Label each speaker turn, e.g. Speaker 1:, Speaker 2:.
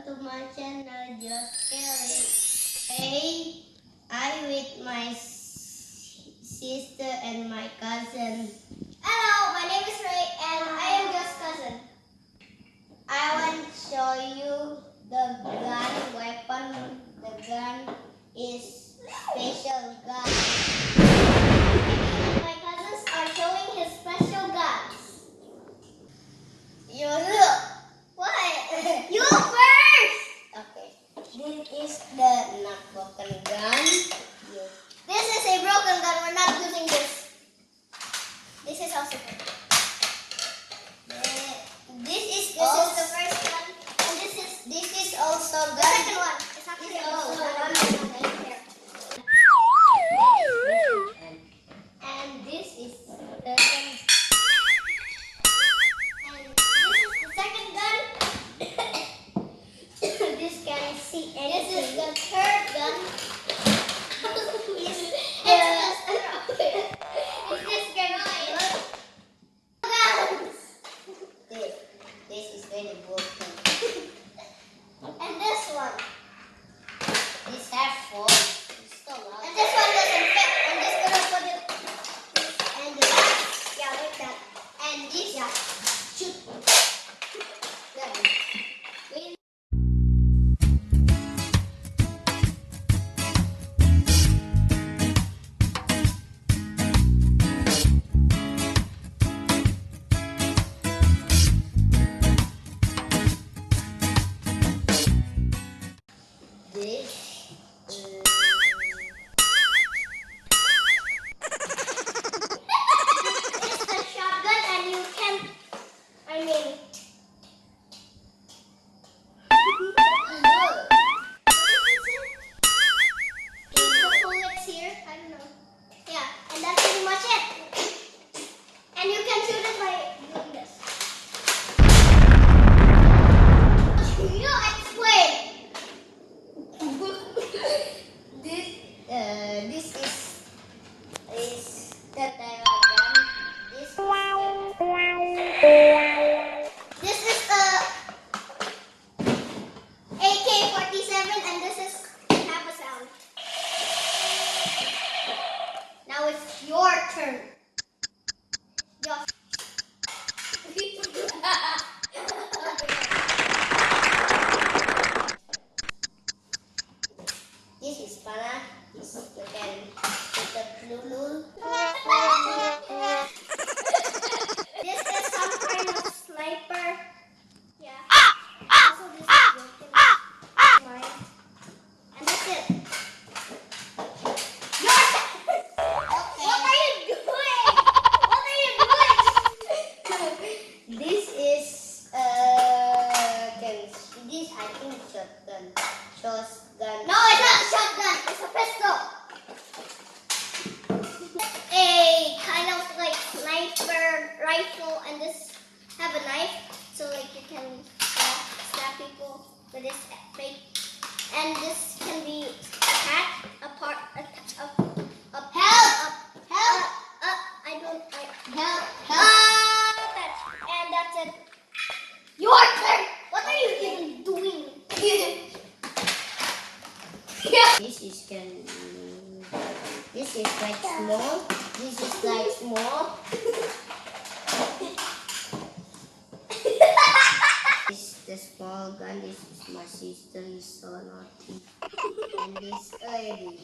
Speaker 1: to my channel, Josh&Kelly. Hey, I with my sister and my cousin.
Speaker 2: Hello, my name is Ray and I am Josh's cousin.
Speaker 1: I want to show you the gun weapon. The gun is special gun.
Speaker 2: My cousins are showing his special guns.
Speaker 1: You look.
Speaker 2: What? You first!
Speaker 1: Okay. This is the not broken gun. Yes.
Speaker 2: This is a broken gun. We're not using this. This is also good.
Speaker 1: This is
Speaker 2: This is the first gun. And
Speaker 1: this is also
Speaker 2: the
Speaker 1: gun.
Speaker 2: second one. It's actually also here.
Speaker 1: And this is the second.
Speaker 2: And this is the second gun.
Speaker 1: This can see
Speaker 2: This
Speaker 1: anything.
Speaker 2: is the third gun.
Speaker 1: This is very broken.
Speaker 2: And this one.
Speaker 1: This has four. It's so loud.
Speaker 2: And this one doesn't fit. I'm just gonna put it and the last. Yeah, like that. And this, yeah. Shoot.
Speaker 1: This
Speaker 2: It's a shotgun and you can, I mean, keep the bullets here. I don't know. Yeah, and that's pretty much it. And you can shoot it by doing this. You explain.
Speaker 1: this is the Taiwan gun.
Speaker 2: This is the AK-47 and this is half a sound. Now it's your turn. Josh.
Speaker 1: This is pana. This you can put the blue.
Speaker 2: This is some kind of sniper. Yeah. Also, this is broken. Mine. And that's it. Your turn.
Speaker 1: Okay.
Speaker 2: What are you doing? What are you doing?
Speaker 1: This is this I think shotgun. Shotgun.
Speaker 2: No, it's not a shotgun. It's a pistol. A kind of like sniper rifle, and this have a knife, so like you can stab people with this fake. And this can be attached apart. Help! I don't. And that's it. Your turn. What are you even doing?
Speaker 1: This is like small. This is like small. This is the small gun. This is my sister. Is so naughty. And this lady.